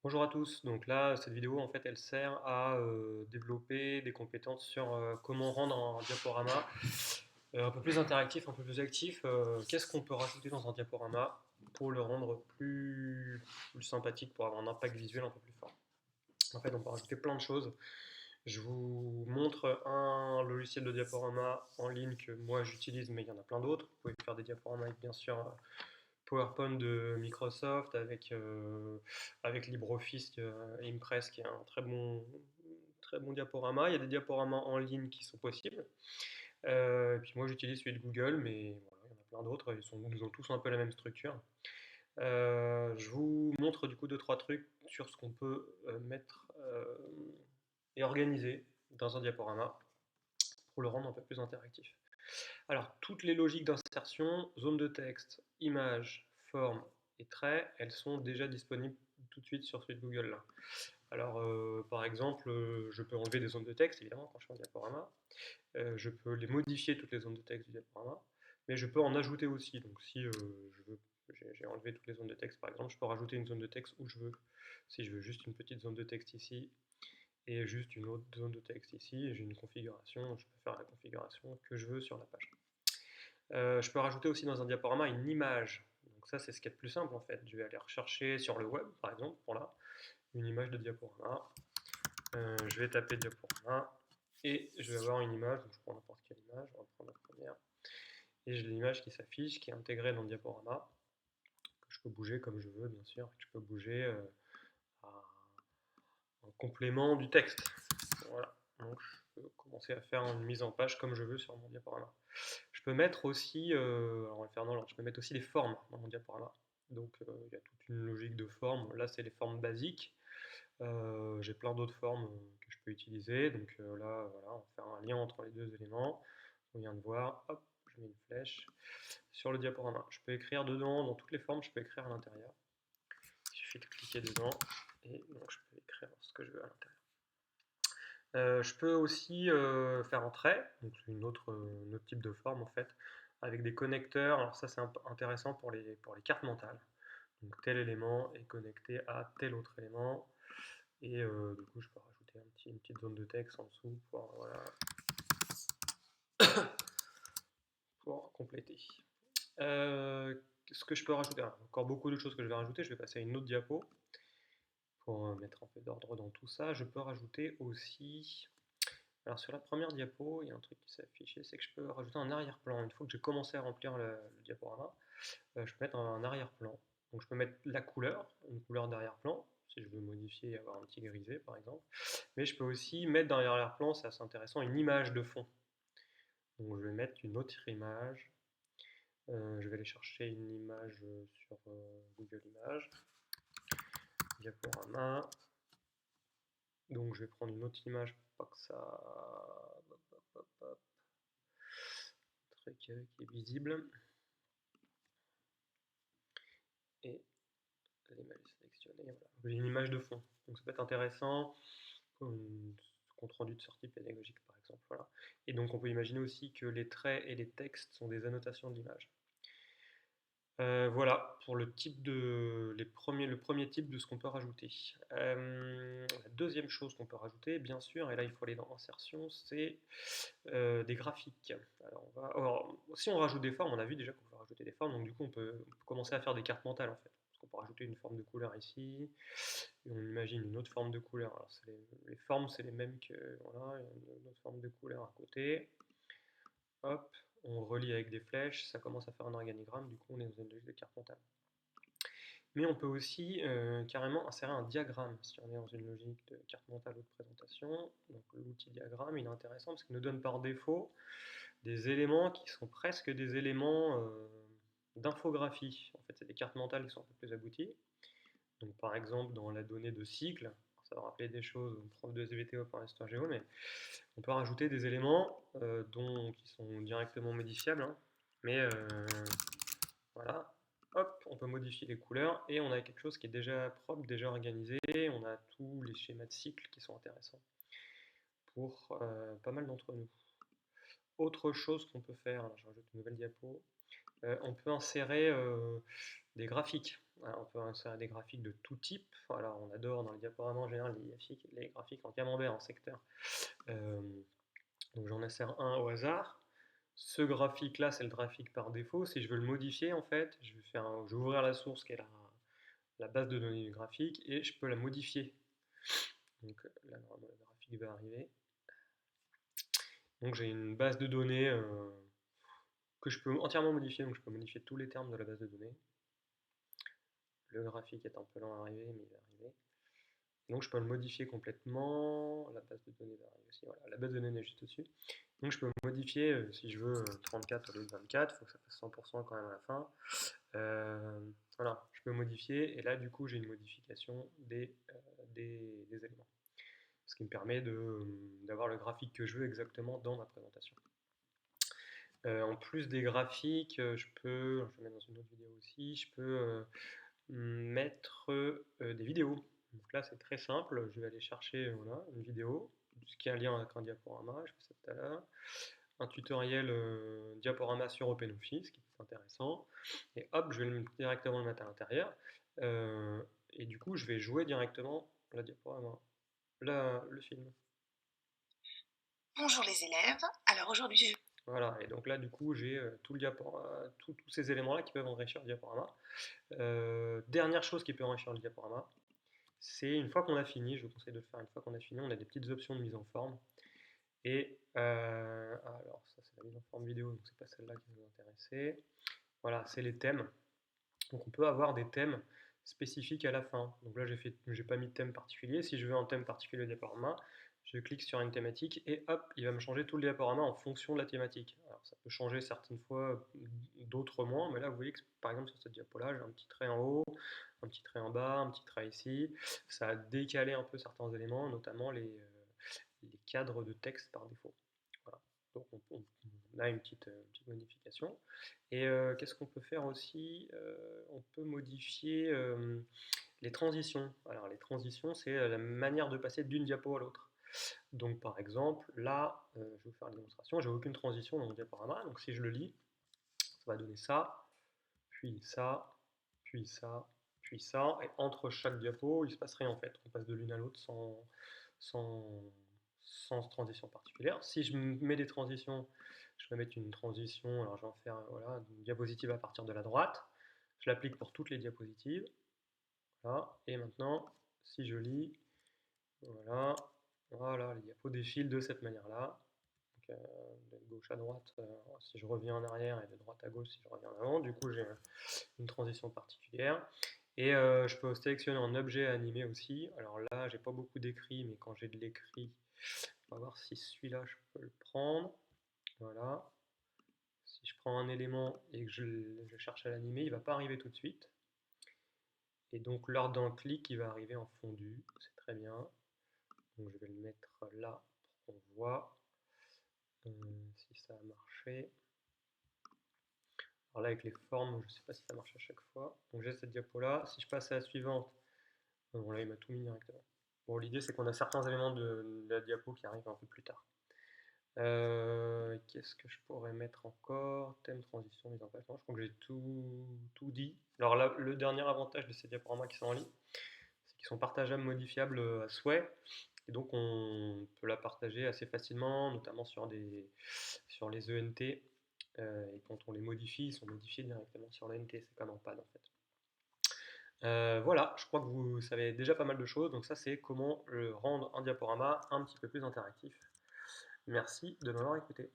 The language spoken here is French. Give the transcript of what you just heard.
Bonjour à tous, donc là cette vidéo en fait elle sert à développer des compétences sur comment rendre un diaporama un peu plus interactif, un peu plus actif. Qu'est-ce qu'on peut rajouter dans un diaporama pour le rendre plus sympathique, pour avoir un impact visuel un peu plus fort. En fait on peut rajouter plein de choses. Je vous montre un logiciel de diaporama en ligne que moi j'utilise, mais il y en a plein d'autres. Vous pouvez faire des diaporamas avec bien sûr PowerPoint de Microsoft, avec LibreOffice Impress qui est un très bon diaporama. Il y a des diaporamas en ligne qui sont possibles. Et puis moi j'utilise celui de Google, mais voilà, il y en a plein d'autres. Ils ont tous un peu la même structure. Je vous montre du coup deux trois trucs sur ce qu'on peut mettre et organiser dans un diaporama pour le rendre un peu plus interactif. Alors, toutes les logiques d'insertion, zone de texte, image, forme et trait, elles sont déjà disponibles tout de suite sur celui de Google là. Alors, par exemple, je peux enlever des zones de texte, évidemment, quand je fais un diaporama. Je peux les modifier, toutes les zones de texte du diaporama, mais je peux en ajouter aussi. Donc, si j'ai enlevé toutes les zones de texte, par exemple, je peux rajouter une zone de texte où je veux. Si je veux juste une petite zone de texte ici et juste une autre zone de texte ici, j'ai une configuration, je peux faire la configuration que je veux sur la page. Je peux rajouter aussi dans un diaporama une image. Donc ça, c'est ce qui est le plus simple en fait. Je vais aller rechercher sur le web, par exemple, voilà, une image de diaporama. Je vais taper diaporama et je vais avoir une image. Donc je prends n'importe quelle image, on va prendre la première. Et j'ai l'image qui s'affiche, qui est intégrée dans le diaporama, que je peux bouger comme je veux, bien sûr. Je peux bouger en complément du texte. Voilà. Donc je peux commencer à faire une mise en page comme je veux sur mon diaporama. Je peux mettre aussi, alors on va le faire dans l'ordre, je peux mettre aussi des formes dans mon diaporama. Donc il y a toute une logique de formes. Là, c'est les formes basiques. J'ai plein d'autres formes que je peux utiliser. Donc là, voilà, on va faire un lien entre les deux éléments. On vient de voir, hop, je mets une flèche sur le diaporama. Je peux écrire dedans, dans toutes les formes, je peux écrire à l'intérieur. Il suffit de cliquer dedans et donc je peux écrire ce que je veux à l'intérieur. Je peux aussi faire un trait, donc c'est un autre type de forme en fait, avec des connecteurs. Alors ça c'est intéressant pour les cartes mentales. Donc tel élément est connecté à tel autre élément. Et du coup je peux rajouter une petite zone de texte en dessous voilà, pour compléter. Ce que je peux rajouter, alors, encore beaucoup de choses que je vais rajouter, je vais passer à une autre diapo pour mettre un peu d'ordre dans tout ça. Je peux rajouter aussi. Alors sur la première diapo, il y a un truc qui s'est affiché, c'est que je peux rajouter un arrière-plan. Une fois que j'ai commencé à remplir le diaporama, je peux mettre un arrière-plan. Donc je peux mettre la couleur, une couleur d'arrière-plan, si je veux modifier et avoir un petit grisé par exemple. Mais je peux aussi mettre dans l'arrière-plan, c'est assez intéressant, une image de fond. Donc je vais mettre une autre image. Je vais aller chercher une image sur Google Images, diaporama. Donc je vais prendre une autre image pour pas que ça... Hop, hop, hop, hop. Truc qui est visible. Et l'image sélectionnée, voilà. J'ai une image de fond. Donc ça peut être intéressant pour un compte rendu de sortie pédagogique par exemple. Voilà. Et donc on peut imaginer aussi que les traits et les textes sont des annotations de l'image. Voilà pour le premier type de ce qu'on peut rajouter. La deuxième chose qu'on peut rajouter, bien sûr, et là il faut aller dans insertion, c'est des graphiques. Alors, si on rajoute des formes, on a vu déjà qu'on peut rajouter des formes, donc du coup on peut commencer à faire des cartes mentales en fait. Parce qu'on peut rajouter une forme de couleur ici, et on imagine une autre forme de couleur. Alors les formes c'est les mêmes que, voilà, une autre forme de couleur à côté. Hop, on relie avec des flèches, ça commence à faire un organigramme, du coup on est dans une logique de carte mentale. Mais on peut aussi carrément insérer un diagramme si on est dans une logique de carte mentale ou de présentation. Donc l'outil diagramme il est intéressant parce qu'il nous donne par défaut des éléments qui sont presque des éléments d'infographie. En fait, c'est des cartes mentales qui sont un peu plus abouties. Donc, par exemple, dans la donnée de cycle, ça va rappeler des choses au prof de SVT ou par histoire géo, mais on peut rajouter des éléments qui sont directement modifiables. Hein. Mais voilà, hop, on peut modifier les couleurs et on a quelque chose qui est déjà propre, déjà organisé. On a tous les schémas de cycle qui sont intéressants pour pas mal d'entre nous. Autre chose qu'on peut faire, là je rajoute une nouvelle diapo, On peut insérer des graphiques. Alors, on peut insérer des graphiques de tout type. Voilà, on adore dans les diaporamas en général les graphiques en camembert, en secteur. Euh, donc j'en insère un au hasard. Ce graphique-là, c'est le graphique par défaut. Si je veux le modifier, en fait, je vais ouvrir la source qui est la base de données du graphique et je peux la modifier. Donc là, normalement, le graphique va arriver. Donc j'ai une base de données que je peux entièrement modifier. Donc je peux modifier tous les termes de la base de données. Le graphique est un peu lent à arriver, mais il va arriver. Donc je peux le modifier complètement. La base de données va arriver aussi. Voilà, la base de données est juste au-dessus. Donc je peux modifier, si je veux 34 au lieu de 24, il faut que ça fasse 100% quand même à la fin. Voilà, je peux modifier, et là du coup j'ai une modification des éléments. Ce qui me permet d'avoir le graphique que je veux exactement dans ma présentation. En plus des graphiques, je peux, je vais mettre dans une autre vidéo aussi, je peux mettre des vidéos. Donc là c'est très simple, je vais aller chercher voilà, une vidéo, ce qui a un lien avec un diaporama, je fais ça tout à l'heure. Un tutoriel diaporama sur OpenOffice, qui est intéressant. Et hop, je vais directement le mettre à l'intérieur. Et du coup, je vais jouer directement la diaporama, le film. Bonjour les élèves, alors aujourd'hui Voilà, et donc là, du coup, j'ai tout le tous ces éléments-là qui peuvent enrichir le diaporama. Dernière chose qui peut enrichir le diaporama, c'est une fois qu'on a fini, je vous conseille de le faire une fois qu'on a fini, on a des petites options de mise en forme. Et alors, ça, c'est la mise en forme vidéo, donc c'est pas celle-là qui va nous intéresser. Voilà, c'est les thèmes. Donc on peut avoir des thèmes spécifiques à la fin. Donc là, j'ai pas mis de thème particulier. Si je veux un thème particulier au diaporama, je clique sur une thématique et hop, il va me changer tout le diaporama en fonction de la thématique. Alors ça peut changer certaines fois, d'autres moins, mais là vous voyez que par exemple sur cette diapo-là, j'ai un petit trait en haut, un petit trait en bas, un petit trait ici. Ça a décalé un peu certains éléments, notamment les cadres de texte par défaut. Voilà. Donc on a petite modification. Et qu'est-ce qu'on peut faire aussi? On peut modifier les transitions. Alors les transitions, c'est la manière de passer d'une diapo à l'autre. Donc par exemple, là, je vais vous faire une démonstration, j'ai aucune transition dans mon diaporama, donc si je le lis, ça va donner ça, puis ça, puis ça, puis ça, et entre chaque diapo, il se passe rien en fait. On passe de l'une à l'autre sans, sans transition particulière. Si je mets des transitions, je vais mettre une transition, alors je vais en faire voilà, une diapositive à partir de la droite. Je l'applique pour toutes les diapositives. Voilà. Et maintenant, si je lis, voilà, voilà, les diapos défilent de cette manière-là. De gauche à droite, si je reviens en arrière, et de droite à gauche si je reviens en avant. Du coup, j'ai une transition particulière. Et je peux sélectionner un objet à animer aussi. Alors là, j'ai pas beaucoup d'écrit, mais quand j'ai de l'écrit, on va voir si celui-là, je peux le prendre. Voilà. Si je prends un élément et que je cherche à l'animer, il ne va pas arriver tout de suite. Et donc lors d'un clic, il va arriver en fondu. C'est très bien. Donc je vais le mettre là pour qu'on voit si ça a marché. Alors là, avec les formes, je ne sais pas si ça marche à chaque fois. Donc j'ai cette diapo-là. Si je passe à la suivante, bon là, il m'a tout mis directement. Bon, l'idée, c'est qu'on a certains éléments de la diapo qui arrivent un peu plus tard. Qu'est-ce que je pourrais mettre encore? Thème, transition, mise en place. Non, je crois que j'ai tout dit. Alors là, le dernier avantage de ces diaporamas qui sont en ligne, c'est qu'ils sont partageables, modifiables à souhait. Et donc on peut la partager assez facilement, notamment sur les ENT. Et quand on les modifie, ils sont modifiés directement sur l'ENT. C'est comme un pad en fait. Voilà, je crois que vous savez déjà pas mal de choses. Donc ça, c'est comment rendre un diaporama un petit peu plus interactif. Merci de m'avoir écouté.